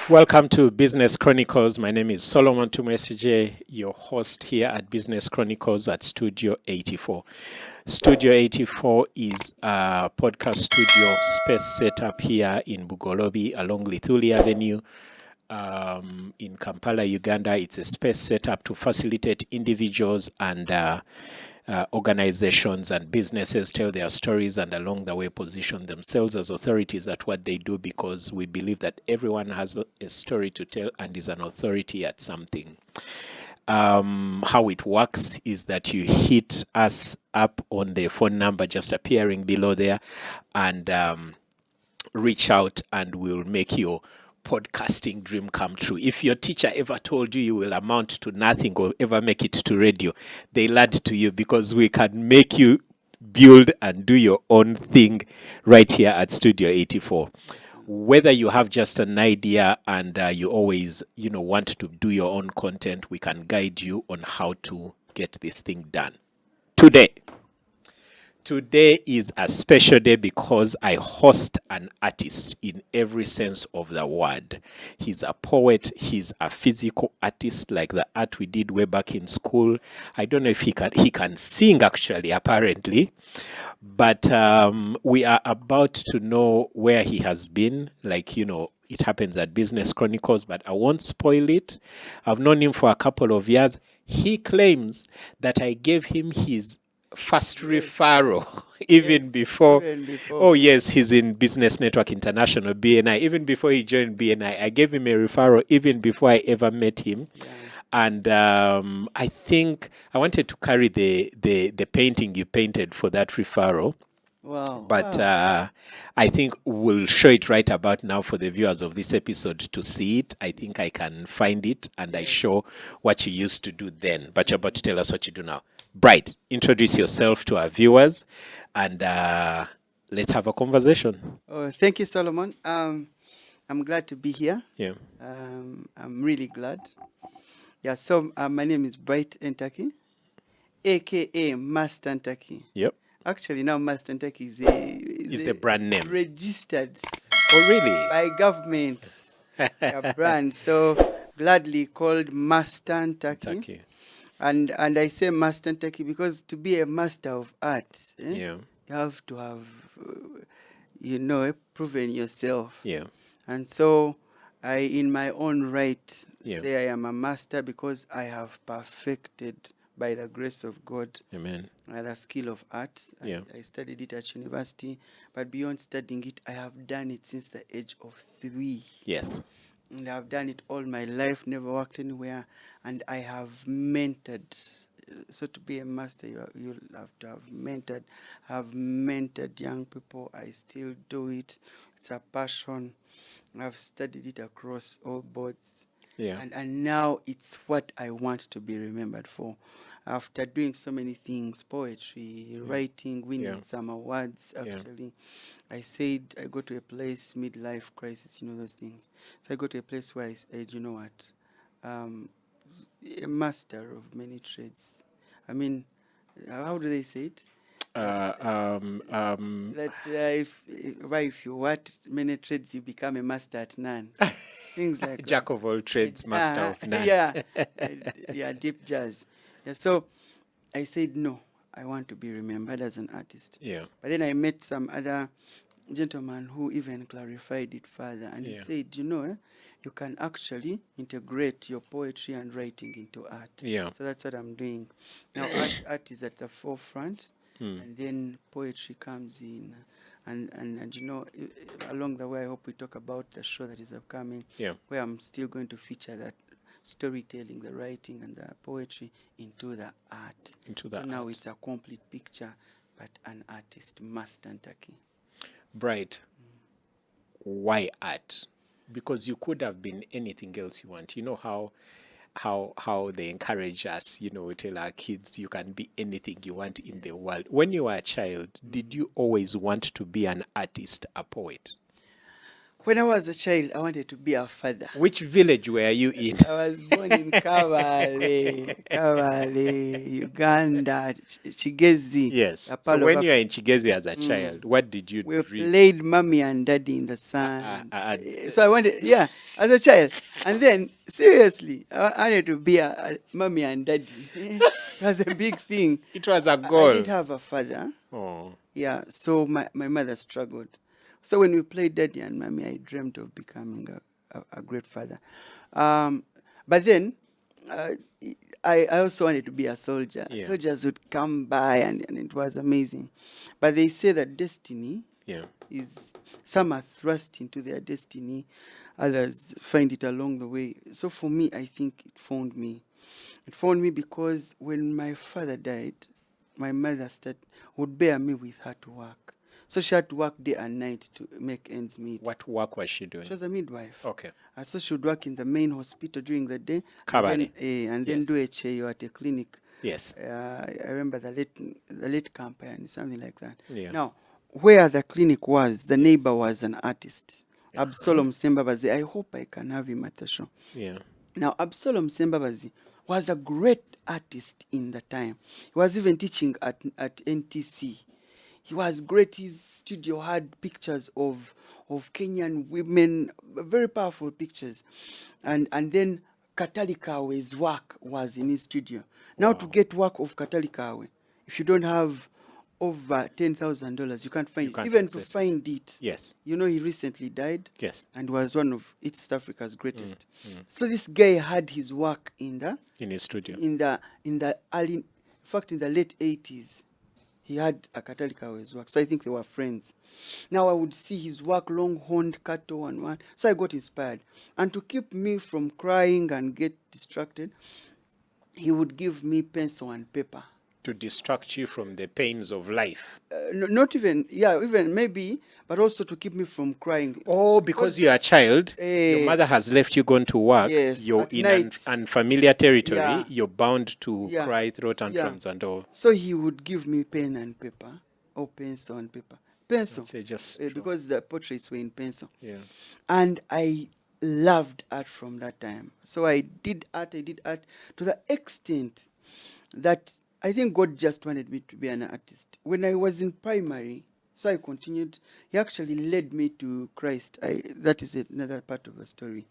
Welcome to Business Chronicles. My name is Solomon Tumwesigye, your host here at Business Chronicles at Studio 84. Studio 84 is a podcast studio space set up here in Bugolobi along Lithuli Avenue in Kampala, Uganda. It's a space set up to facilitate individuals and organizations and businesses tell their stories and along the way position themselves as authorities at what they do, because we believe that everyone has a story to tell and is an authority at something. How it works is that you hit us up on the phone number just appearing below there and reach out, and we'll make your podcasting dream come true. If your teacher ever told you you will amount to nothing or ever make it to radio, they lied to you, because we can make you build and do your own thing right here at Studio 84. Whether you have just an idea and you always want to do your own content, we can guide you on how to get this thing done. Today is a special day because I host an artist in every sense of the word. He's a poet. He's a physical artist, like the art we did way back in school. I don't know if he can sing, actually, apparently. But we are about to know where he has been. It happens at Business Chronicles, but I won't spoil it. I've known him for a couple of years. He claims that I gave him his first referral even before. Oh yes, he's in Business Network International, BNI. Even before he joined BNI, I gave him a referral even before I ever met him. And I think I wanted to carry the painting you painted for that referral. Wow. But I think we'll show it right about now for the viewers of this episode to see it. I think I can find it, and I show what you used to do then. But you're about to tell us what you do now. Bright, introduce yourself to our viewers, and let's have a conversation. Oh, thank you, Solomon. I'm glad to be here. Yeah. I'm really glad. Yeah, so my name is Bright Ntakky, a.k.a. Master Ntakky. Yep. Actually, now Master Ntakky is the brand name. Registered. Oh, really? By government. A brand. So gladly called Master Ntakky. And I say Master Ntakky because to be a master of art, you have to have, proven yourself. Yeah. And so I, in my own right, say I am a master because I have perfected, by the grace of God, Amen, the skill of art. I studied it at university, but beyond studying it, I have done it since the age of 3. Yes. And I've done it all my life, never worked anywhere, and I have mentored. So to be a master, you have to have mentored. I've mentored young people. I still do it. It's a passion. I've studied it across all boards. Yeah. And now it's what I want to be remembered for. After doing so many things, poetry, writing, winning some awards, actually, I said I go to a place, midlife crisis, those things. So I go to a place where I said, you know what, a master of many trades. I mean, how do they say it? If you what many trades, you become a master at none. Things like Jack of all trades, master of none. Deep jazz. Yeah, so I said, no, I want to be remembered as an artist. Yeah. But then I met some other gentleman who even clarified it further. And he said, you can actually integrate your poetry and writing into art. Yeah. So that's what I'm doing. Now, art is at the forefront, and then poetry comes in. And along the way, I hope we talk about the show that is upcoming, where I'm still going to feature that storytelling, the writing, and the poetry into the art. Now it's a complete picture, but an artist, Master Ntakky. Bright. Why art? Because you could have been anything else you want. You know how they encourage us, we tell our kids you can be anything you want in the world. When you were a child, did you always want to be an artist, a poet? When I was a child, I wanted to be a father. Which village were you in? I was born in Kabale, Uganda, Chigezi. Yes. So Apalo when you were Gafa. in Chigezi as a child, what did you We dream? played mommy and daddy in the sun. So I wanted, as a child. And then, seriously, I wanted to be a mommy and daddy. It was a big thing. It was a I goal. didn't have a father. Oh. Yeah, so my mother struggled. So when we played daddy and mommy, I dreamt of becoming a great father. But then, I also wanted to be a soldier. Yeah. Soldiers would come by and it was amazing. But they say that destiny is, some are thrust into their destiny, others find it along the way. So for me, I think it found me. It found me because when my father died, my mother would bear me with her to work. So she had to work day and night to make ends meet. What work was she doing? She was a midwife. Okay. So she would work in the main hospital during the day. Kabale. And then do a chayo at a clinic. Yes. I remember the late campaign, something like that. Yeah. Now, where the clinic was, the neighbor was an artist. Absalom Sembabazi. I hope I can have him at the show. Yeah. Now, Absalom Sembabazi was a great artist in the time. He was even teaching at NTC. He was great. His studio had pictures of Kenyan women, very powerful pictures. And then Katalikawe's work was in his studio. Now to get work of Katalikawe, if you don't have over $10,000, you can't find it. Even to find it. Yes. You know, he recently died. Yes. And was one of East Africa's greatest. So this guy had his work in his studio. In the early, in fact, in the late 80s. He had a Katalikawe's work. So I think they were friends. Now I would see his work, long-horned cattle and one. So I got inspired. And to keep me from crying and get distracted, he would give me pencil and paper. To distract you from the pains of life? Not even, even maybe, but also to keep me from crying. Oh, because you're a child, your mother has left you gone to work, you're in unfamiliar territory, you're bound to cry through tantrums and all. So he would give me pen and paper, or pencil and paper. Pencil, because the portraits were in pencil. Yeah. And I loved art from that time. So I did art to the extent that I think God just wanted me to be an artist. When I was in primary, so I continued. He actually led me to Christ. That is another part of the story.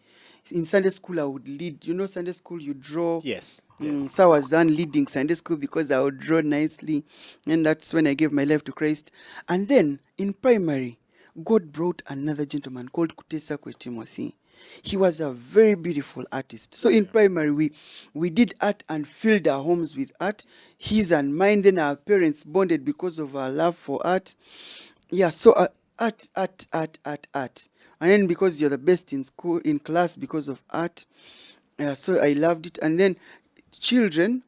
In Sunday school, I would lead. You know, Sunday school, you draw. Yes. So I was done leading Sunday school because I would draw nicely. And that's when I gave my life to Christ. And then in primary, God brought another gentleman called Kutesakwe Timothy. He was a very beautiful artist. So in primary, we did art and filled our homes with art. His and mine. Then our parents bonded because of our love for art. Yeah, so art. And then because you're the best in school, in class because of art. So I loved it. And then children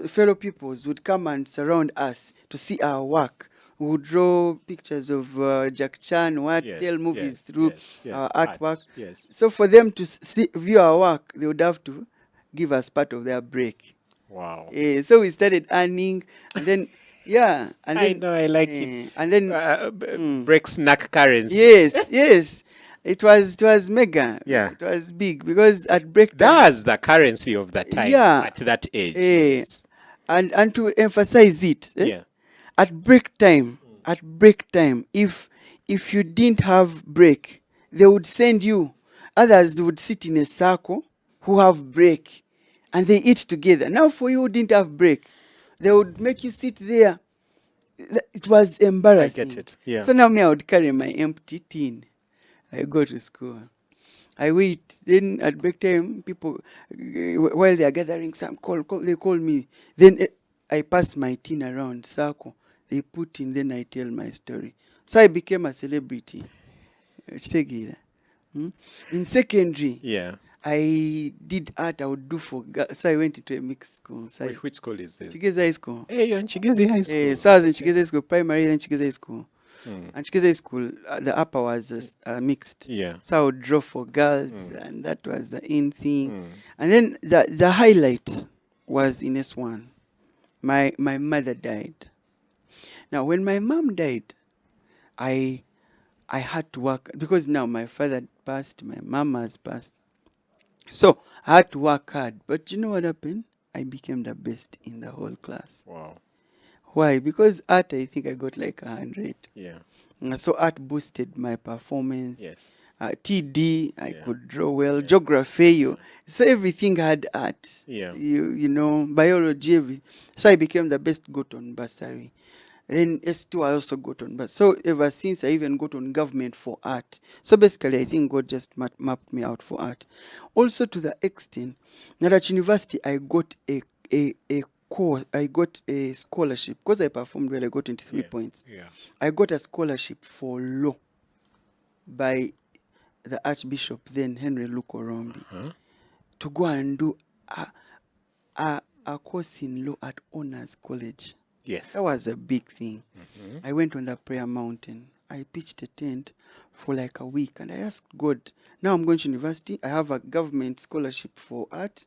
fellow pupils would come and surround us to see our work. We would draw pictures of Jack Chan, tell movies through our artwork. So for them to view our work, they would have to give us part of their break. Wow. So we started earning, and then, and then, I know, I like it. And then break snack currency. Yes. It was mega. Yeah. It was big because at break time. That was the currency of that time. Yeah. At that age. Yes. And to emphasize it. At break time, if you didn't have break, they would send you. Others would sit in a circle who have break, and they eat together. Now for you who didn't have break, they would make you sit there. It was embarrassing. I get it. Yeah. So now I would carry my empty tin. I go to school. I wait. Then at break time, people, while they are gathering some they call me. Then I pass my tin around circle. They put in, then I tell my story. So I became a celebrity. In secondary, I did art. I would do for girls. So I went into a mixed school. So which school is this? Chigezi High School. Hey, you're in Chigezi High School. So I was in Chigezi High School, primary, then Chigezi High School. And Chigezi High School, the upper was mixed. Yeah. So I would draw for girls, and that was the in thing. And then the highlight was in S1. My mother died. Now, when my mom died, I I had to work because now my father passed, my mom has passed. So I had to work hard. But you know what happened? I became the best in the whole class. Wow. Why? Because art, I think I got like 100. Yeah. So art boosted my performance. Yes. TD, I could draw well. Geography, so everything had art. Yeah. You know, biology, everything. So I became the best got on bursary. Then S2 I also got on, but so ever since I even got on government for art. So basically I think God just mapped me out for art. Also to the extent that at university I got a course, I got a scholarship because I performed well. I got 23 points. Yeah. I got a scholarship for law by the Archbishop then Henry Lukorombi to go and do a course in law at Honors College. Yes. That was a big thing. I went on the prayer mountain. I pitched a tent for like a week and I asked God, now I'm going to university. I have a government scholarship for art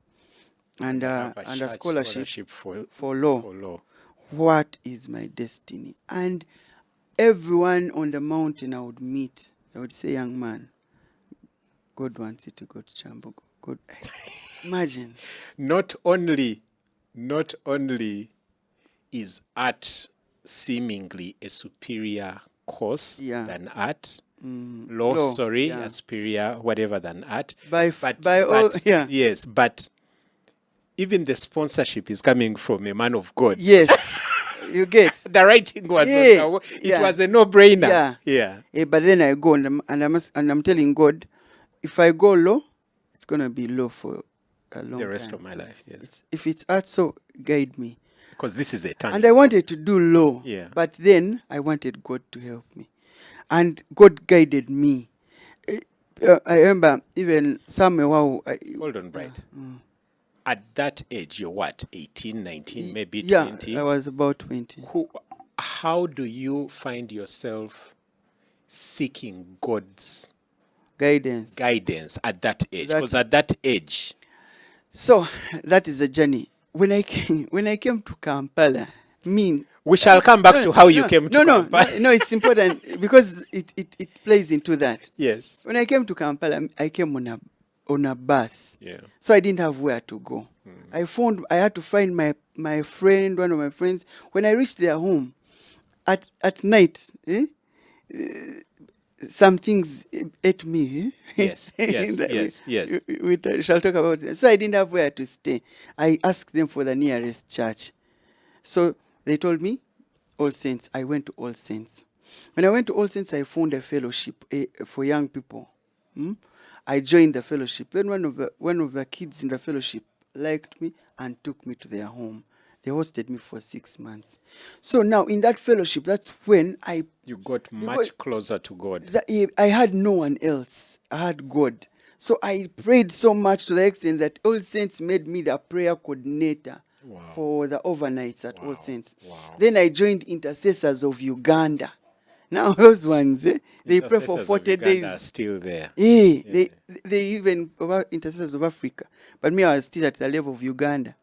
and a scholarship for law. What is my destiny? And everyone on the mountain I would meet, I would say, young man, God wants you to go to Chambo. God, imagine. Not only is art seemingly a superior course than art, law, a superior whatever than art. Yes, but even the sponsorship is coming from a man of God. Yes, you get. The writing was it was a no-brainer. But then I go and I'm telling God, if I go law, it's gonna be law for a long time. The rest of my life. Yes. If it's art, so guide me. Because this is a turning. And I wanted to do law. Yeah. But then I wanted God to help me. And God guided me. I remember even somewhere. Hold on, Bright. At that age, you're what? 18, 19, maybe 20? Yeah, I was about 20. How do you find yourself seeking God's guidance at that age? Because at that age. So that is a journey. When I came to Kampala, we shall come back to how you came to Kampala. No, it's important because it plays into that. Yes. When I came to Kampala, I came on a bus. Yeah. So I didn't have where to go. I had to find my friend, one of my friends. When I reached their home at night, some things ate me. Yes. We shall talk about it. So I didn't have where to stay. I asked them for the nearest church. So they told me, All Saints. I went to All Saints. When I went to All Saints, I found a fellowship for young people. I joined the fellowship. Then one of the kids in the fellowship liked me and took me to their home. They hosted me for 6 months. So now in that fellowship, that's when you got much closer to God. I had no one else. I had God. So I prayed so much to the extent that All Saints made me the prayer coordinator for the overnights at All Saints. Then I joined Intercessors of Uganda. Now those ones, they pray for 40 days. Are still there. They even Intercessors of Africa. But me, I was still at the level of Uganda.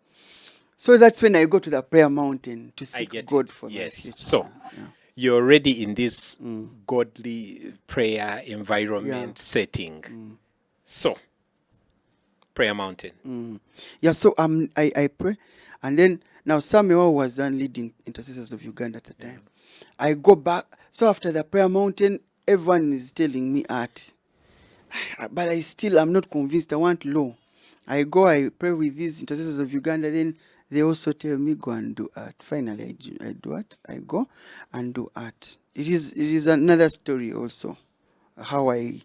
So that's when I go to the prayer mountain to seek God for my future. So you're already in this godly prayer environment setting. So, prayer mountain. So I pray. And then now Samuel was then leading Intercessors of Uganda at the time. I go back. So after the prayer mountain, everyone is telling me art. But I'm not convinced. I want law. I go, I pray with these Intercessors of Uganda. Then they also tell me, go and do art. Finally, I do art. I go and do art. It is another story also, how I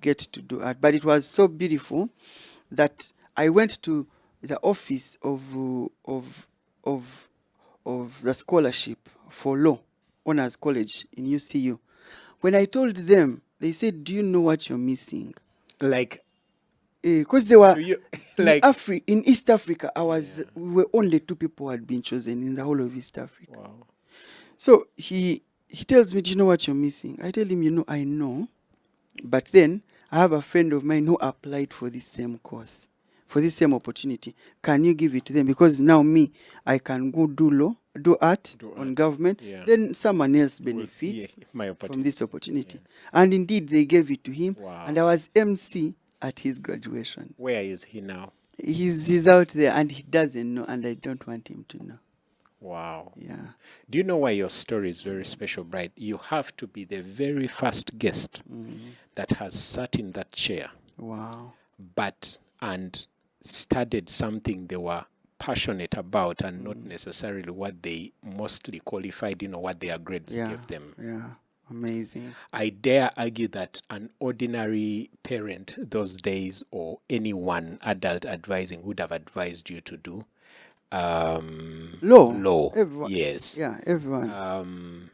get to do art. But it was so beautiful that I went to the office of the scholarship for law, Honors College in UCU. When I told them, they said, do you know what you're missing? Like, because they were in East Africa. We were only 2 people who had been chosen in the whole of East Africa. Wow. So he tells me, do you know what you're missing? I tell him, I know, but then I have a friend of mine who applied for this same course, for this same opportunity. Can you give it to them? Because now I can go do law. do art on government, then someone else benefits from this opportunity. And indeed, they gave it to him. Wow. And I was MC at his graduation. Where is he now? He's out there, and he doesn't know, and I don't want him to know. Wow. Yeah. Do you know why your story is very special, Bright? You have to be the very first guest that has sat in that chair. Wow. And studied something they were passionate about and not necessarily what they mostly qualified, what their grades gave them. Yeah. Amazing. I dare argue that an ordinary parent those days or anyone adult advising would have advised you to do law. Everyone. Yes. Yeah, everyone.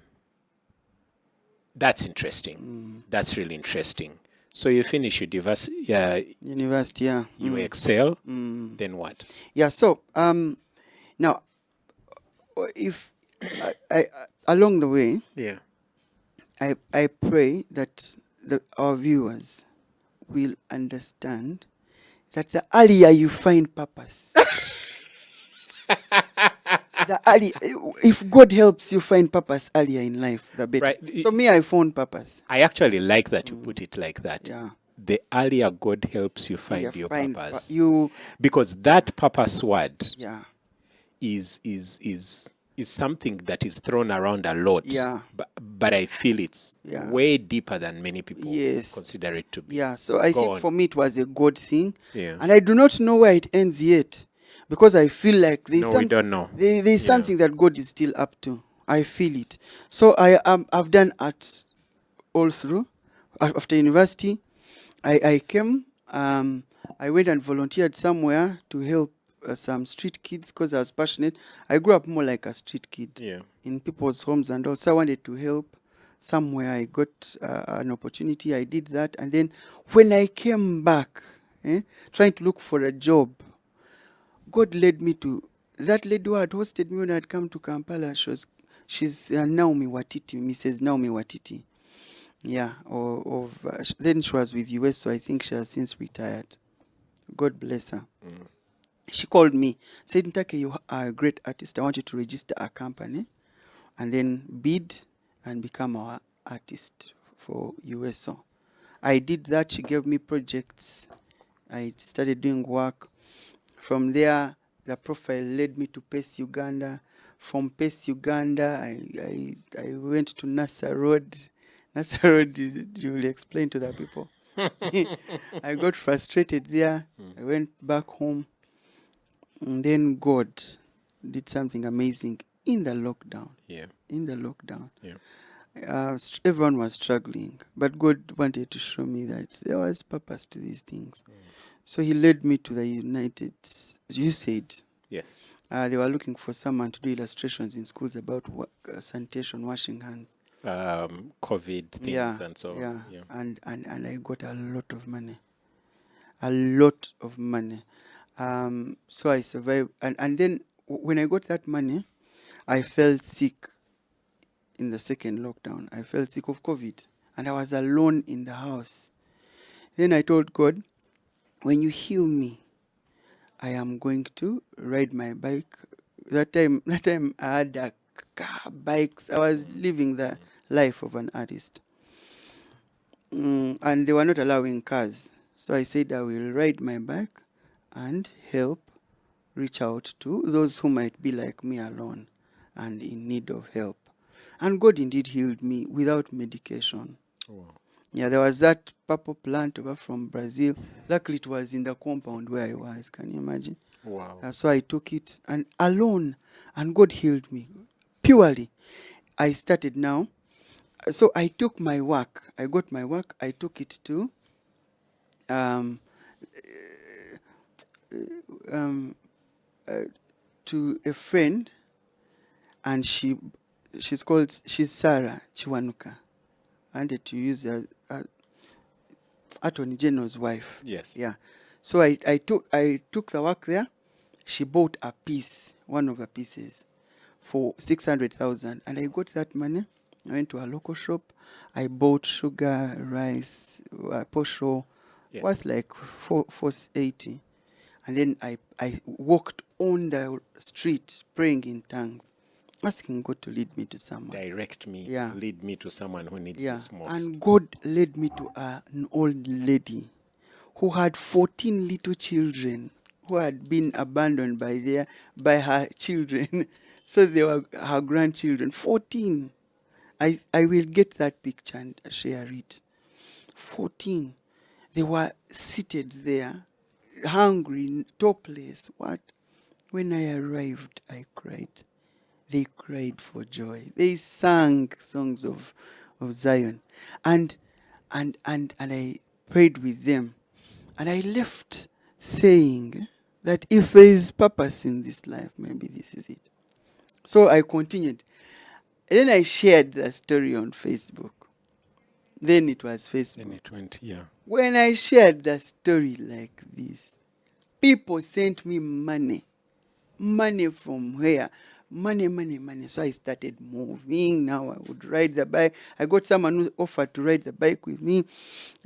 That's interesting. That's really interesting. So you finish your university, yeah. You excel, then what? Yeah, so now if I along the way, I pray that our viewers will understand that the earlier you find purpose, if God helps you find purpose earlier in life, the better. Right. So me, I found purpose. I actually like that you put it like that. Yeah. The earlier God helps you find your purpose. Because that purpose word is something that is thrown around a lot. Yeah. But I feel it's way deeper than many people consider it to be. Yeah. So I think for me it was a God thing. Yeah. And I do not know where it ends yet. Because I feel like we don't know. There's something that God is still up to. I feel it. So I've done art all through. After university, I came. I went and volunteered somewhere to help some street kids because I was passionate. I grew up more like a street kid in people's homes and all. So I wanted to help somewhere. I got an opportunity. I did that. And then when I came back, trying to look for a job, God led me to that lady who had hosted me when I had come to Kampala. She's Naomi Watiti, Mrs. Naomi Watiti. Yeah, then she was with US, so I think she has since retired. God bless her. She called me, said, Ntakky, you are a great artist. I want you to register a company and then bid and become our artist for USO. I did that. She gave me projects. I started doing work. From there, the profile led me to Pace Uganda. From Pace Uganda, I went to Nasa Road. Nasa Road, you will explain to the people. I got frustrated there. I went back home. And then God did something amazing in the lockdown. Yeah. In the lockdown. Yeah. Everyone was struggling. But God wanted to show me that there was purpose to these things. So he led me to the United USAID. Yes. They were looking for someone to do illustrations in schools about sanitation, washing hands. COVID things and so on. Yeah. And I got a lot of money. A lot of money. So I survived. And then when I got that money, I fell sick in the second lockdown. I fell sick of COVID. And I was alone in the house. Then I told God, when you heal me, I am going to ride my bike. That time I had a car, bikes. I was living the life of an artist. And they were not allowing cars. So I said I will ride my bike and help reach out to those who might be like me, alone and in need of help. And God indeed healed me without medication. Wow. Yeah, there was that purple plant over from Brazil. Luckily, it was in the compound where I was. Can you imagine? Wow. So I took it and alone, and God healed me purely. I started now. So I took my work. I got my work. I took it to a friend, and she's Sarah Chiwanuka. I wanted to use Attorney General's wife. Yes. Yeah. So I took the work there. She bought a piece, one of the pieces, for 600,000, and I got that money. I went to a local shop. I bought sugar, rice, posho, worth like 480, and then I walked on the street praying in tongues. asking God to lead me to someone. Direct me, Yeah. lead me to someone who needs Yeah. this most. And God led me to an old lady who had 14 little children who had been abandoned by her children. So they were her grandchildren. 14. I will get that picture and share it. 14. They were seated there, hungry, topless. What? When I arrived, I cried. They cried for joy. They sang songs of Zion. And I prayed with them. And I left saying that if there is purpose in this life, maybe this is it. So I continued. And then I shared the story on Facebook. Then it was Facebook. Then it went, yeah. When I shared the story like this, people sent me money. Money from where? Money. So I started moving. Now I would ride the bike. I got someone who offered to ride the bike with me.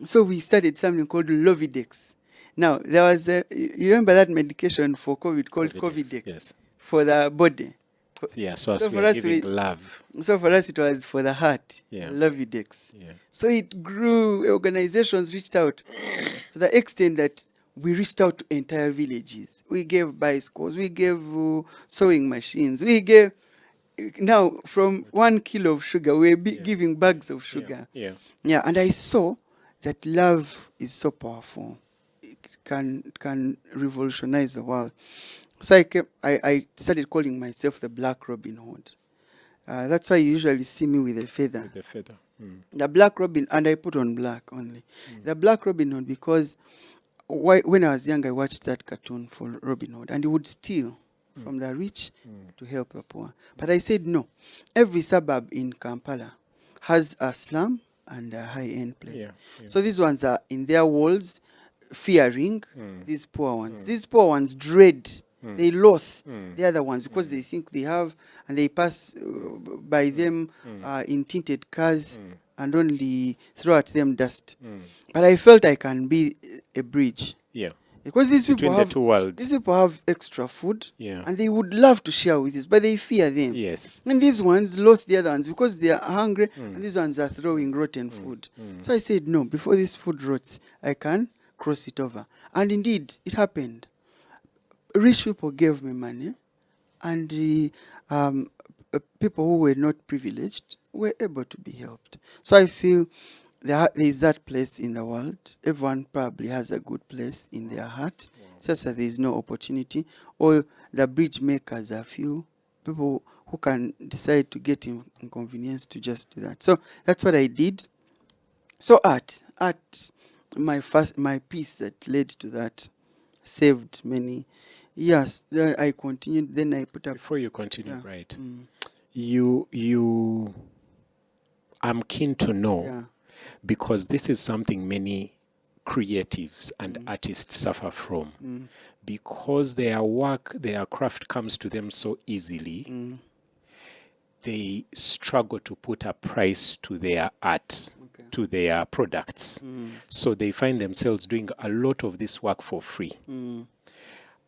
So we started something called Lovidex. Now, there was you remember that medication for COVID called Covidex? Yes. For the body. Yeah, so as we are giving love. So for us, it was for the heart, Yeah. Lovidex. Yeah. So it grew. Organizations reached out to the extent that we reached out to entire villages. We gave bicycles. We gave sewing machines. We gave, now from 1 kilo of sugar, we're giving bags of sugar. Yeah. Yeah, and I saw that love is so powerful. It can revolutionize the world. So I started calling myself the Black Robin Hood. That's why you usually see me with a feather. With a feather. Mm. The Black Robin, and I put on black only. The Black Robin Hood, because when I was young, I watched that cartoon for Robin Hood, and he would steal from the rich to help the poor. But I said no. Every suburb in Kampala has a slum and a high-end place. Yeah. So these ones are in their walls, fearing these poor ones. These poor ones dread. They loathe the other ones because they think they have, and they pass by them in tinted cars and only throw at them dust. But I felt I can be a bridge. Yeah. Because these people Between the two worlds. These people have extra food, Yeah. and they would love to share with us, but they fear them. Yes. And these ones loathe the other ones because they are hungry, and these ones are throwing rotten food. So I said, no, before this food rots, I can cross it over. And indeed, it happened. Rich people gave me money, and the people who were not privileged were able to be helped. So I feel there is that place in the world. Everyone probably has a good place in their heart, just that there is no opportunity. Or the bridge makers are few people who can decide to get inconvenience to just do that. So that's what I did. So art, my piece that led to that, saved many. Yes, then I continued. Then I put up. Before you continue, right? I'm keen to know, because this is something many creatives and artists suffer from, because their work, their craft comes to them so easily. They struggle to put a price to their art, to their products. So they find themselves doing a lot of this work for free.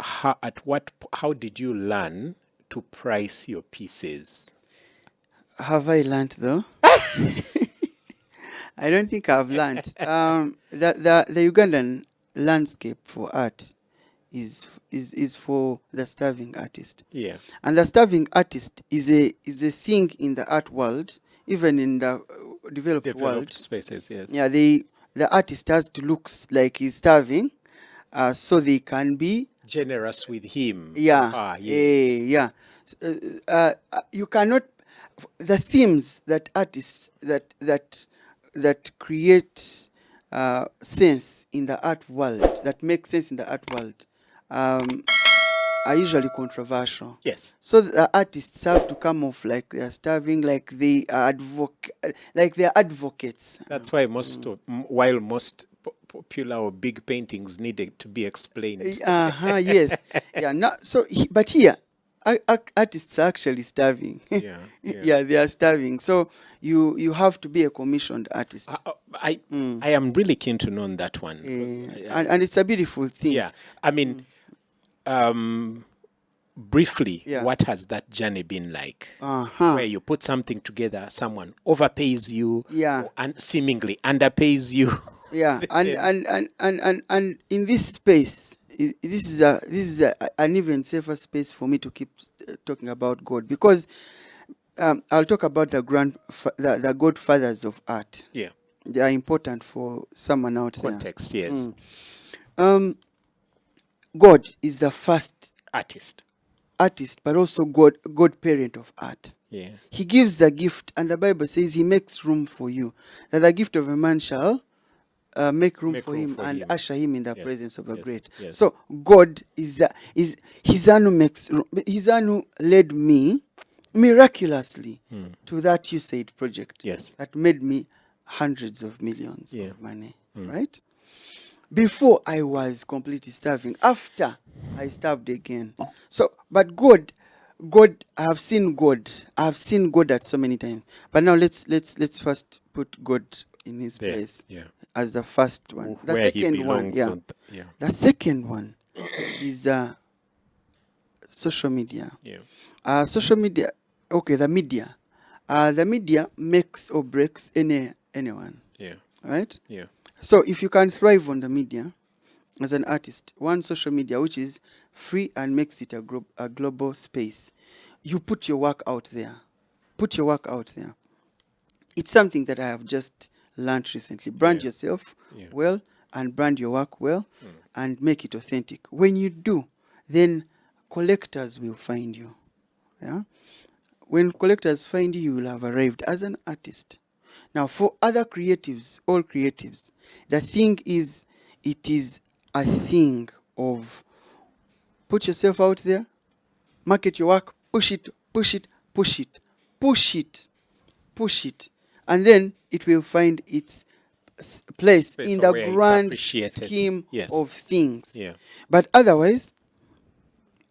How did you learn to price your pieces? Have I learned though? I don't think I've learned. The Ugandan landscape for art is for the starving artist. Yeah. And the starving artist is a thing in the art world, even in the developed world spaces. Yes. Yeah, the artist has to look like he's starving, so they can be generous with him. Yeah. Yes. You cannot. The themes that artists that create sense in the art world, that make sense in the art world, are usually controversial. Yes. So the artists have to come off like they are starving, like they are advocates. That's why while most popular or big paintings needed to be explained. Yes. Yeah. But here, artists are actually starving. Yeah, they are starving. So you have to be a commissioned artist. I am really keen to know that one. And it's a beautiful thing. Yeah, I mean, briefly, Yeah. what has that journey been like? Uh-huh. Where you put something together, someone overpays you, Yeah. or seemingly underpays you. Yeah, and in this space, this is an even safer space for me to keep talking about God, because I'll talk about the godfathers of art. Yeah. They are important for someone out Context, there. yes. God is the first Artist. artist, but also God parent of art. Yeah. He gives the gift, and the Bible says he makes room for you, that the gift of a man shall make room for him and usher him in the presence of the great. Yes. So God is He's the one who makes room. He's the one who led me miraculously to that USAID project. Yes. That made me hundreds of millions Yeah. of money. Right? Before I was completely starving. After I starved again. So, but God, I have seen God. I have seen God at so many times. But now let's first put God in his There. place. Yeah. As the first one. The Where he second one, belongs. yeah. The second one is social media. Yeah. Social media, okay, the media. The media makes or breaks anyone. Yeah. Right? Yeah. So if you can thrive on the media as an artist, one social media which is free and makes it a global space, you put your work out there. Put your work out there. It's something that I have just learned recently. Brand yourself well and brand your work well and make it authentic. When you do, then collectors will find you. Yeah? When collectors find you, you will have arrived as an artist. Now, for other creatives, all creatives, the thing is, it is a thing of put yourself out there, market your work, push it, push it, push it, push it, push it, and then it will find its place in the grand scheme of things. Yeah. But otherwise,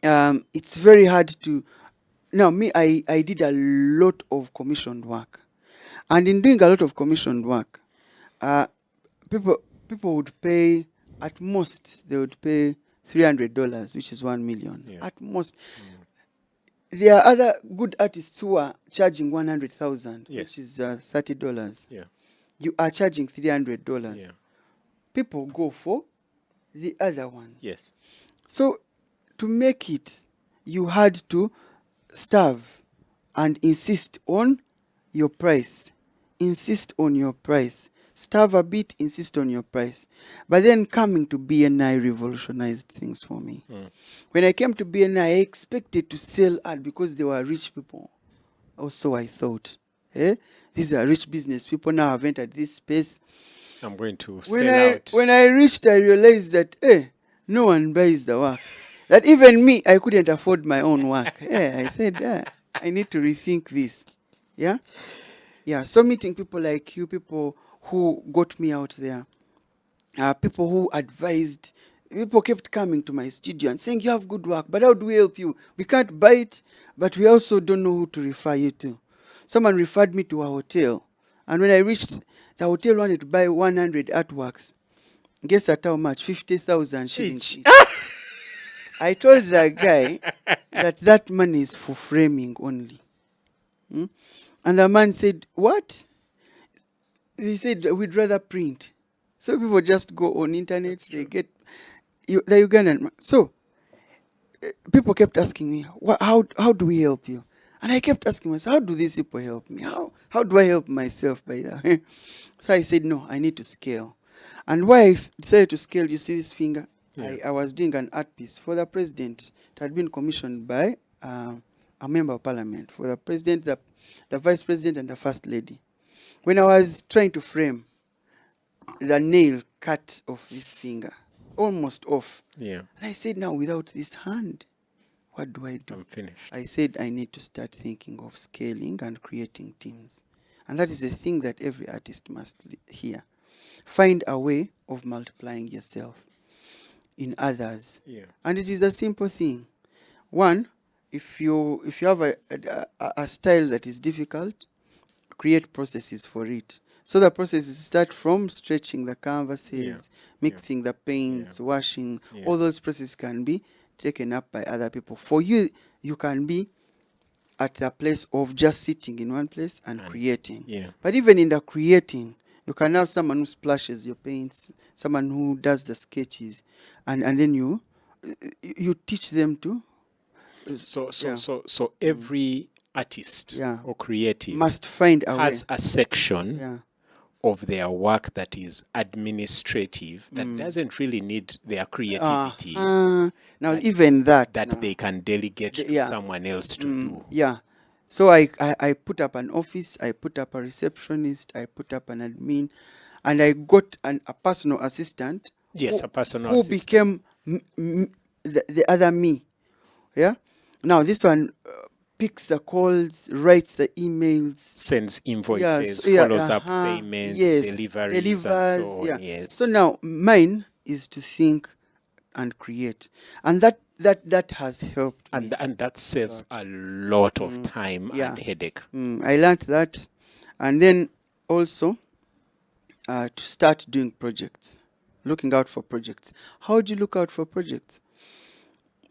it's very hard to... Now, me, I did a lot of commissioned work. And in doing a lot of commissioned work, people would pay, at most, they would pay $300, which is $1 million. Yeah. At most. There are other good artists who are charging $100,000, which is $30. Yeah. You are charging $300. Yeah. People go for the other one. Yes. So, to make it, you had to starve and insist on your price. Insist on your price. Starve a bit, insist on your price. But then coming to BNI revolutionized things for me. When I came to BNI, I expected to sell art because they were rich people. Also, I thought, these are rich business people now have entered this space. I'm going to sell out. When I reached, I realized that, no one buys the work. That even me, I couldn't afford my own work. I said, I need to rethink this. Yeah? Yeah, so meeting people like you, people who got me out there, people who advised, people kept coming to my studio and saying, you have good work, but how do we help you? We can't buy it, but we also don't know who to refer you to. Someone referred me to a hotel, and when I reached, the hotel wanted to buy 100 artworks. Guess at how much? 50,000 shillings. I told the guy that money is for framing only. And the man said, what? He said, we'd rather print. So people just go on internet, they get the Ugandan. So people kept asking me, how do we help you? And I kept asking myself, how do these people help me? How do I help myself by that? So I said, no, I need to scale. And why I decided to scale, you see this finger? Yeah. I was doing an art piece for the president. It had been commissioned by a member of parliament, for the president, the vice president, and the first lady. When I was trying to frame, the nail cut off this finger, almost off. Yeah. And I said, now without this hand, what do I do? I'm finished. I said, I need to start thinking of scaling and creating teams. And that is a thing that every artist must hear. Find a way of multiplying yourself in others. Yeah. And it is a simple thing. One, if you have a style that is difficult, create processes for it. So the processes start from stretching the canvases, mixing the paints, washing. All those processes can be taken up by other people. For you, you can be at the place of just sitting in one place and creating. Yeah. But even in the creating, you can have someone who splashes your paints, someone who does the sketches, and then you teach them to. So every artist or creative must find a has way. a section of their work that is administrative, that doesn't really need their creativity. Now even that they can delegate to someone else to do. Yeah. So I put up an office, I put up a receptionist, I put up an admin, and I got a personal assistant. Yes, a personal who assistant. became the other me. Yeah. Now this one picks the calls, writes the emails, sends invoices, follows up payments, delivers, and so on. Yes. So now mine is to think and create, and that has helped me. And that saves a lot of time and headache. I learned that, and then also to start doing projects, looking out for projects. How do you look out for projects?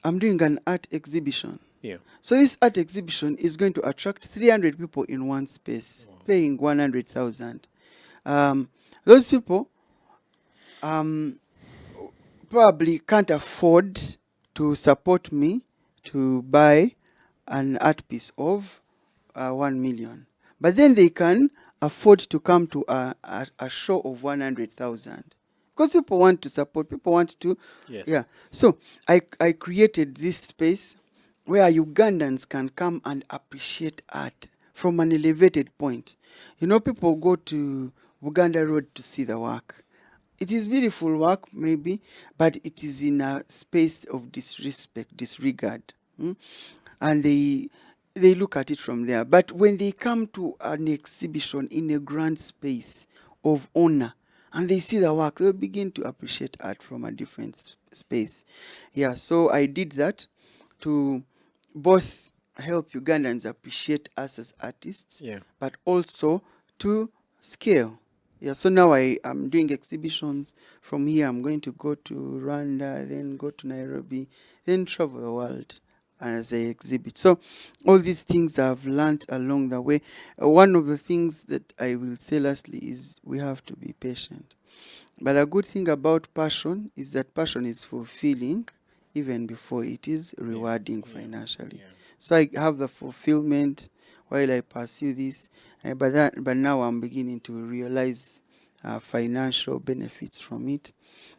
I'm doing an art exhibition. Yeah. So this art exhibition is going to attract 300 people in one space, paying 100,000. Those people probably can't afford to support me to buy an art piece of 1 million. But then they can afford to come to a show of 100,000. Because people want to support, people want to. Yes. Yeah. So I created this space where Ugandans can come and appreciate art from an elevated point. You know, people go to Buganda Road to see the work. It is beautiful work, maybe, but it is in a space of disrespect, disregard. And they look at it from there. But when they come to an exhibition in a grand space of honor, and they see the work, they'll begin to appreciate art from a different space. Yeah, so I did that to both help Ugandans appreciate us as artists, but also to scale. Yeah, so now I am doing exhibitions. From here, I'm going to go to Rwanda, then go to Nairobi, then travel the world as I exhibit. So all these things I've learned along the way. One of the things that I will say lastly is we have to be patient. But the good thing about passion is that passion is fulfilling even before it is rewarding financially. So I have the fulfillment while I pursue this, but now I'm beginning to realize financial benefits from it,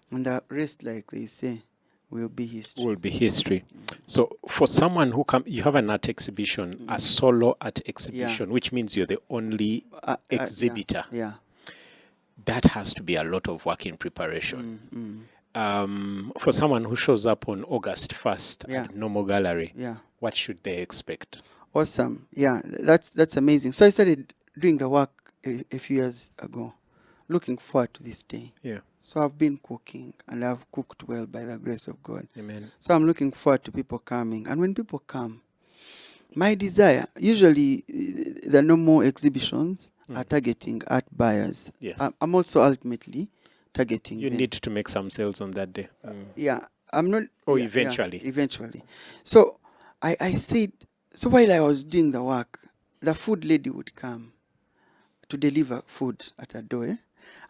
and the rest, like they say, will be history. So for someone who you have an art exhibition, a solo art exhibition, which means you're the only exhibitor. That has to be a lot of work in preparation. For someone who shows up on August 1st at Nommo Gallery, what should they expect? Awesome. Yeah, that's amazing. So I started doing the work a few years ago, looking forward to this day. Yeah. So I've been cooking, and I've cooked well by the grace of God. Amen. So I'm looking forward to people coming. And when people come, my desire, usually the normal exhibitions are targeting art buyers. Yes. I'm also ultimately targeting You them. need to make some sales on that day. Yeah, I'm not. Eventually. Eventually. So I said, so while I was doing the work, the food lady would come to deliver food at her door,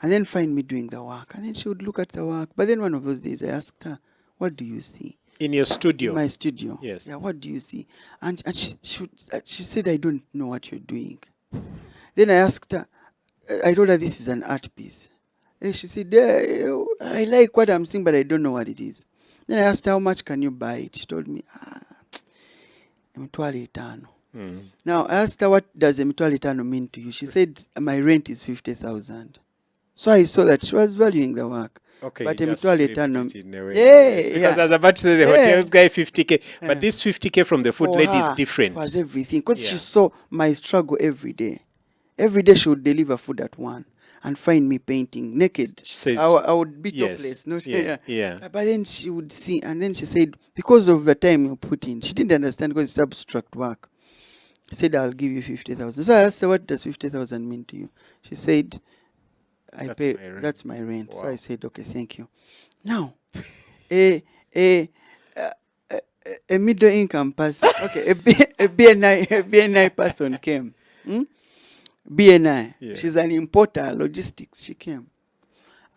and then find me doing the work. And then she would look at the work. But then one of those days I asked her, what do you see? In your studio? In my studio. Yes. Yeah, what do you see? And she said, I don't know what you're doing. Then I asked her, I told her this is an art piece. And she said, I like what I'm seeing, but I don't know what it is. Then I asked her, how much can you buy it? She told me, emitwalo etaano. Now I asked her, what does emitwalo etaano mean to you? She said, my rent is 50,000. So I saw that she was valuing the work. Okay, but emitwalo etaano. Because I was about to say the hotels guy 50K, but this 50K from the food lady is different. Was everything, because she saw my struggle every day. Every day she would deliver food at 1 and find me painting naked. She says, I would be topless. But then she would see, and then she said, because of the time you put in, she didn't understand because it's abstract work. She said, I'll give you 50,000. So I asked her, what does 50,000 mean to you? She said, that's my rent. Wow. So I said, okay, thank you. Now, a middle income person. Okay, a BNI person came. BNI. Yeah. She's an importer, logistics. She came.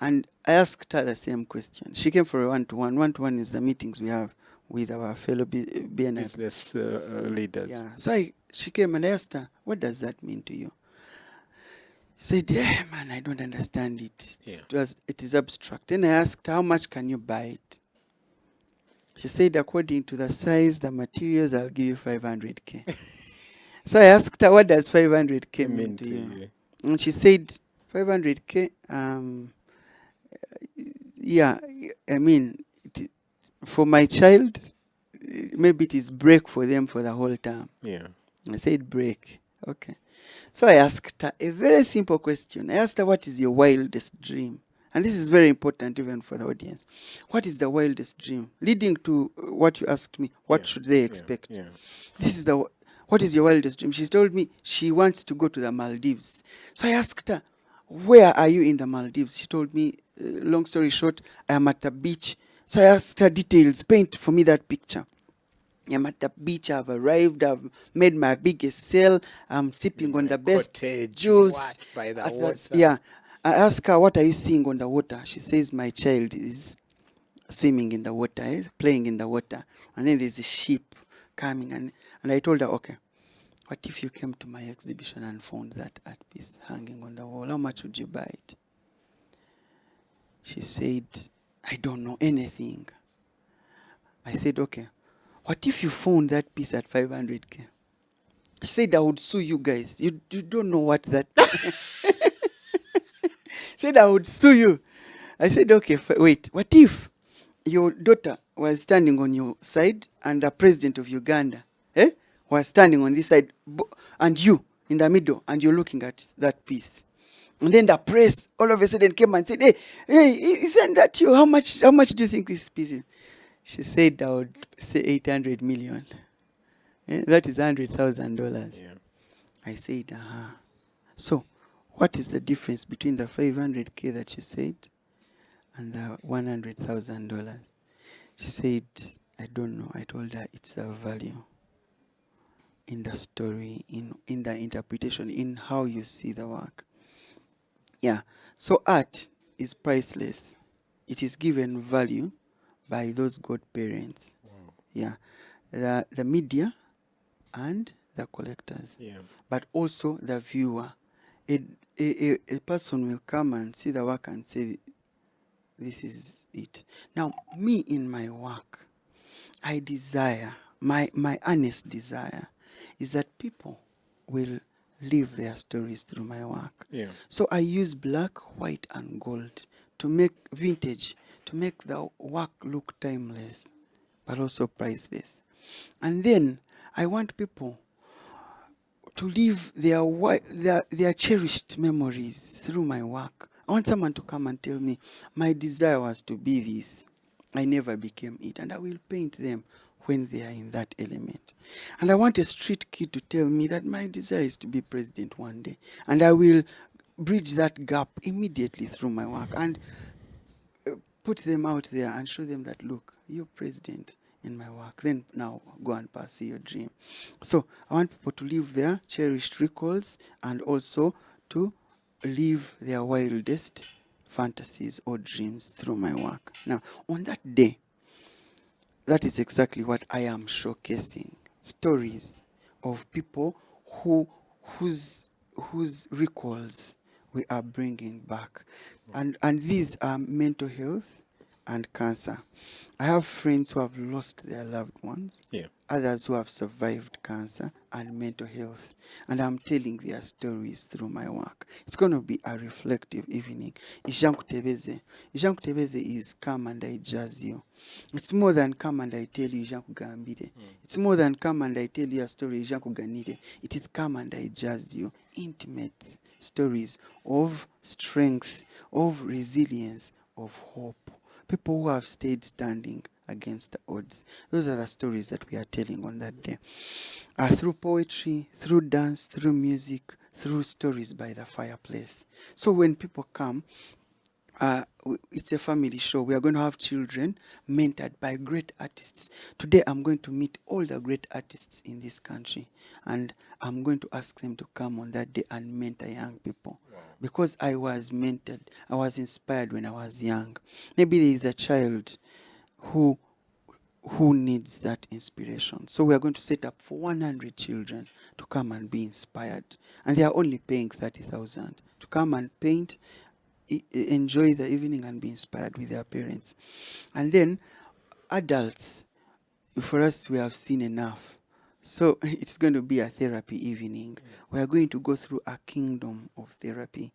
And I asked her the same question. She came for a one-to-one. One-to-one is the meetings we have with our fellow BNI business leaders. Yeah. So she came and I asked her, what does that mean to you? She said, yeah, man, I don't understand it. It is abstract. Then I asked her, how much can you buy it? She said, according to the size, the materials, I'll give you 500K. So I asked her, what does 500K mean to you? And she said, 500K, yeah, I mean, for my child, maybe it is break for them for the whole term. Yeah. I said break. Okay. So I asked her a very simple question. I asked her, what is your wildest dream? And this is very important even for the audience. What is the wildest dream? Leading to what you asked me, what should they expect? This is what is your wildest dream? She told me she wants to go to the Maldives. So I asked her, where are you in the Maldives? She told me, long story short, I am at the beach. So I asked her details, paint for me that picture. I'm at the beach, I've arrived, I've made my biggest sale, I'm sipping on the best juice. By the water. Yeah. I ask her, what are you seeing on the water? She says, my child is swimming in the water, playing in the water. And then there's a ship coming. And I told her, okay, what if you came to my exhibition and found that art piece hanging on the wall? How much would you buy it? She said, I don't know anything. I said, okay, what if you found that piece at 500K? She said, I would sue you guys. You don't know what that said, I would sue you. I said, okay, wait. What if your daughter was standing on your side and the president of Uganda was standing on this side and you in the middle and you're looking at that piece? And then the press all of a sudden came and said, hey, isn't that you? How much do you think this piece is? She said, I would say 800 million. That is $100,000. Yeah. I said, So, what is the difference between the 500K that she said and the $100,000? She said, I don't know. I told her it's the value in the story, in the interpretation, in how you see the work. Yeah. So art is priceless. It is given value by those godparents. Wow. Yeah. The media and the collectors. Yeah. But also the viewer. A person will come and see the work and say, this is it. Now, me in my work, I desire, my honest desire is that people will live their stories through my work. Yeah. So I use black, white, and gold to make vintage, to make the work look timeless, but also priceless. And then I want people to live their cherished memories through my work. I want someone to come and tell me, my desire was to be this. I never became it. And I will paint them when they are in that element. And I want a street kid to tell me that my desire is to be president one day. And I will bridge that gap immediately through my work and put them out there and show them that, look, you're president in my work. Then now go and pursue your dream. So I want people to live their cherished recalls and also to live their wildest fantasies or dreams through my work. Now, on that day, that is exactly what I am showcasing. Stories of people whose recalls we are bringing back. And these are mental health and cancer. I have friends who have lost their loved ones, others who have survived cancer and mental health. And I'm telling their stories through my work. It's going to be a reflective evening. Ijankutebeze is come and I jazz you. It's more than come and I tell you Ijankugambire. It's more than come and I tell you a story Ijankuganire. It is come and I jazz you. Intimate stories of strength, of resilience, of hope. People who have stayed standing against the odds. Those are the stories that we are telling on that day. Through poetry, through dance, through music, through stories by the fireplace. So when people come, It's a family show. We are going to have children mentored by great artists. Today, I'm going to meet all the great artists in this country, and I'm going to ask them to come on that day and mentor young people. Wow. Because I was mentored, I was inspired when I was young. Maybe there is a child who needs that inspiration. So we are going to set up for 100 children to come and be inspired, and they are only paying 30,000 to come and paint, enjoy the evening and be inspired with their parents. And then adults, for us, we have seen enough. So it's going to be a therapy evening. We are going to go through a kingdom of therapy.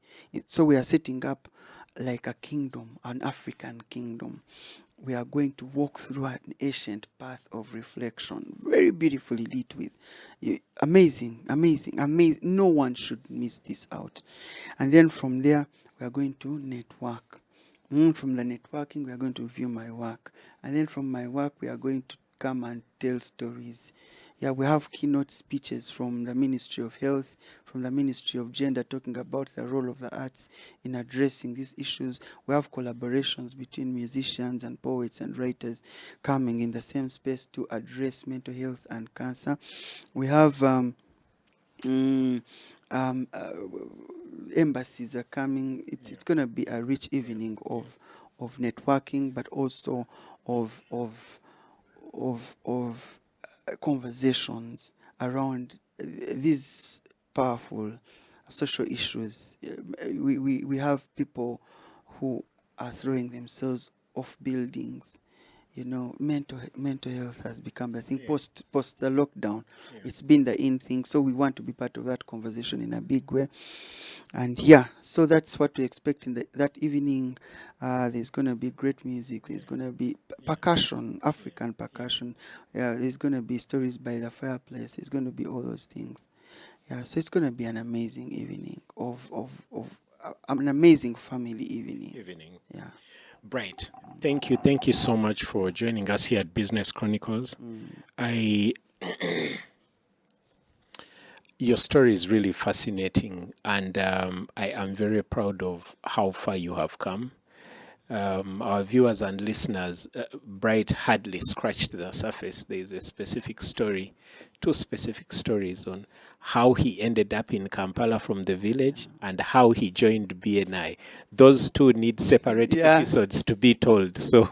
So we are setting up like a kingdom, an African kingdom. We are going to walk through an ancient path of reflection, very beautifully lit with amazing. No one should miss this out. And then from there, we are going to network. From the networking, we are going to view my work. And then from my work, we are going to come and tell stories. Yeah, we have keynote speeches from the Ministry of Health, from the Ministry of Gender, talking about the role of the arts in addressing these issues. We have collaborations between musicians and poets and writers coming in the same space to address mental health and cancer. We have embassies are coming. It's going to be a rich evening of networking, but also of conversations around these powerful social issues. We have people who are throwing themselves off buildings. Mental health has become, I think, post the lockdown. It's been the in thing, so we want to be part of that conversation in a big way. And so that's what we expect in that evening. There's going to be great music. There's going to be percussion, African percussion. There's going to be stories by the fireplace. There's going to be all those things. So it's going to be an amazing evening of an amazing family evening. Yeah. Bright. Thank you so much for joining us here at Business Chronicles. Your story is really fascinating, and I am very proud of how far you have come. Our viewers and listeners, Bright hardly scratched the surface. There is a specific story, 2 specific stories on how he ended up in Kampala from the village and how he joined BNI. Those 2 need separate episodes to be told. So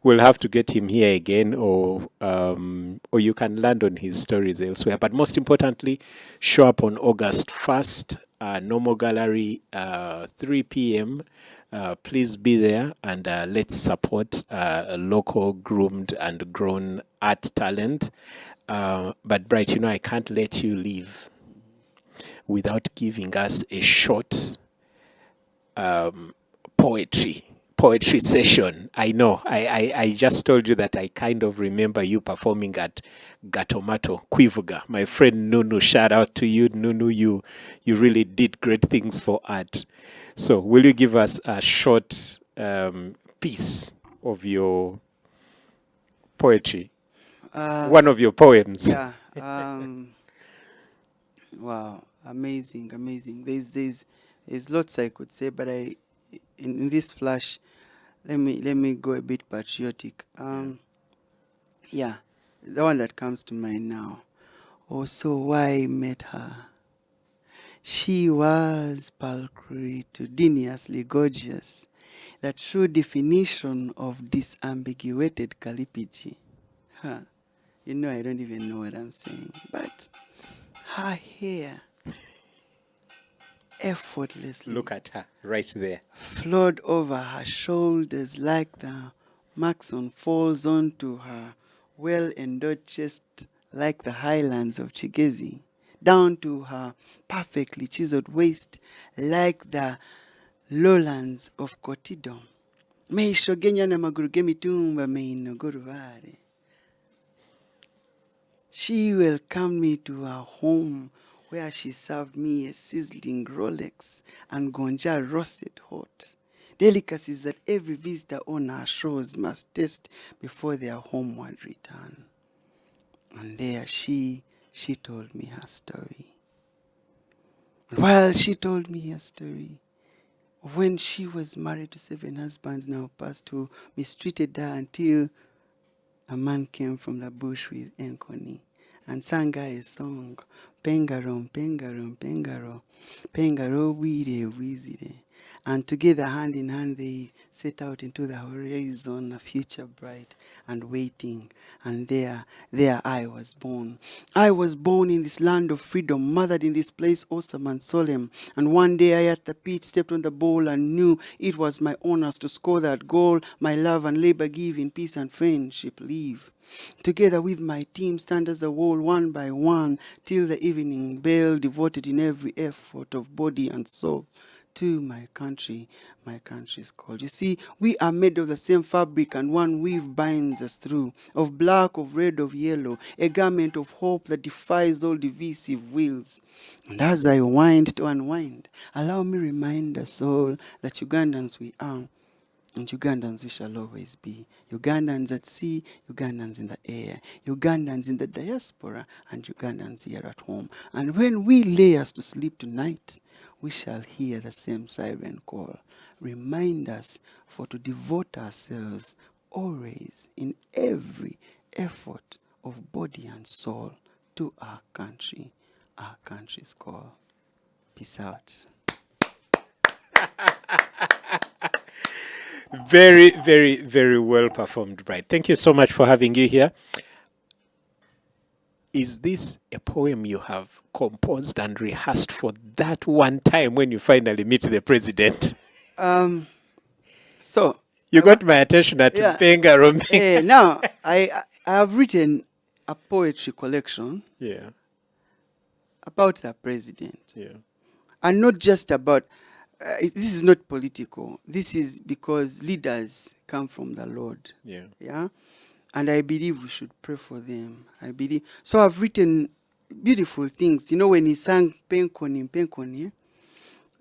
we'll have to get him here again, or you can land on his stories elsewhere. But most importantly, show up on August 1st, Nommo Gallery, 3 p.m. Please be there, and let's support local groomed and grown art talent. But Bright, I can't let you leave without giving us a short poetry session. I know I just told you that I kind of remember you performing at Gatomato, Quivuga. My friend Nunu, shout out to you. Nunu, you really did great things for art. So will you give us a short piece of your poetry? One of your poems. Yeah. Wow. Amazing. There's lots I could say, but in this flash, let me go a bit patriotic. The one that comes to mind now. Oh, so why met her? She was pulchritudinously gorgeous, the true definition of disambiguated calipigi. I don't even know what I'm saying, but her hair effortlessly, Look at her right there, flowed over her shoulders like the Maxon falls onto her well-endowed chest like the highlands of Chigezi, down to her perfectly chiseled waist like the lowlands of Kotido. Meishogenya na maguru g'emitumba meinogoruvare. She welcomed me to her home, where she served me a sizzling Rolex and gonja roasted hot, delicacies that every visitor on our shores must taste before their homeward return. And there she told me her story. And while she told me her story, when she was married to 7 husbands, now passed, who mistreated her until a man came from the bush with Nkoni and sang her a song. Pengaro, pengaro, pengaro, pengaro, wire, wizire. And together, hand in hand, they set out into the horizon, a future bright and waiting. And there I was born. I was born in this land of freedom, mothered in this place awesome and solemn. And one day I at the pit stepped on the bowl and knew it was my honors to score that goal. My love and labor give in peace and friendship live. Together with my team stand as a wall, one by one, till the evening bell, devoted in every effort of body and soul to my country's call. You see, we are made of the same fabric, and one weave binds us through, of black, of red, of yellow, a garment of hope that defies all divisive wills. And as I wind to unwind, allow me remind us all that Ugandans we are, and Ugandans we shall always be. Ugandans at sea, Ugandans in the air, Ugandans in the diaspora, and Ugandans here at home. And when we lay us to sleep tonight, we shall hear the same siren call. Remind us for to devote ourselves always in every effort of body and soul to our country's call. Peace out. Very, very, very well performed, Bright. Thank you so much for having you here. Is this a poem you have composed and rehearsed for that one time when you finally meet the president? So you got my attention at Penga Rome. Now I have written a poetry collection. Yeah. About the president. Yeah. And not just about. This is not political. This is because leaders come from the Lord. Yeah. Yeah. And I believe we should pray for them. I believe. So I've written beautiful things. You know, when he sang Penkoni,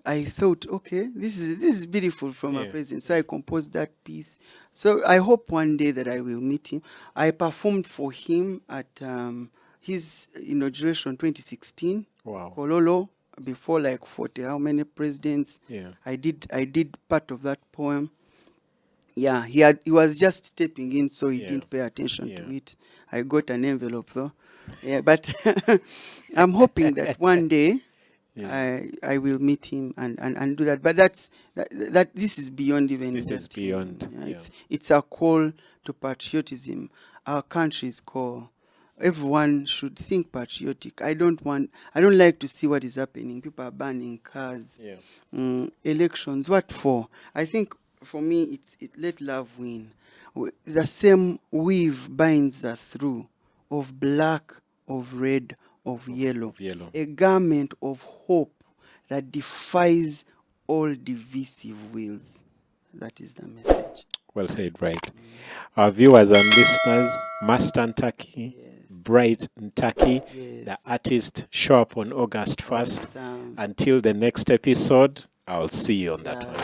I thought, okay, this is beautiful from our president. So I composed that piece. So I hope one day that I will meet him. I performed for him at his inauguration 2016. Wow. Kololo, before like 40 how many presidents. Yeah. I did part of that poem. Yeah, he was just stepping in, so he didn't pay attention to it. I got an envelope though. Yeah, but I'm hoping that one day I will meet him and do that. But that this is beyond even. This is beyond. It's a call to patriotism. Our country's call. Everyone should think patriotic. I don't like to see what is happening. People are burning cars. Elections. What for? I think for me, it's let love win. The same weave binds us through, of black, of red, of yellow. A garment of hope that defies all divisive wills. That is the message. Well said, Bright. Our viewers and listeners, Master Ntakky, Bright Ntakky, the artist, show up on August 1st. Awesome. Until the next episode, I'll see you on that one.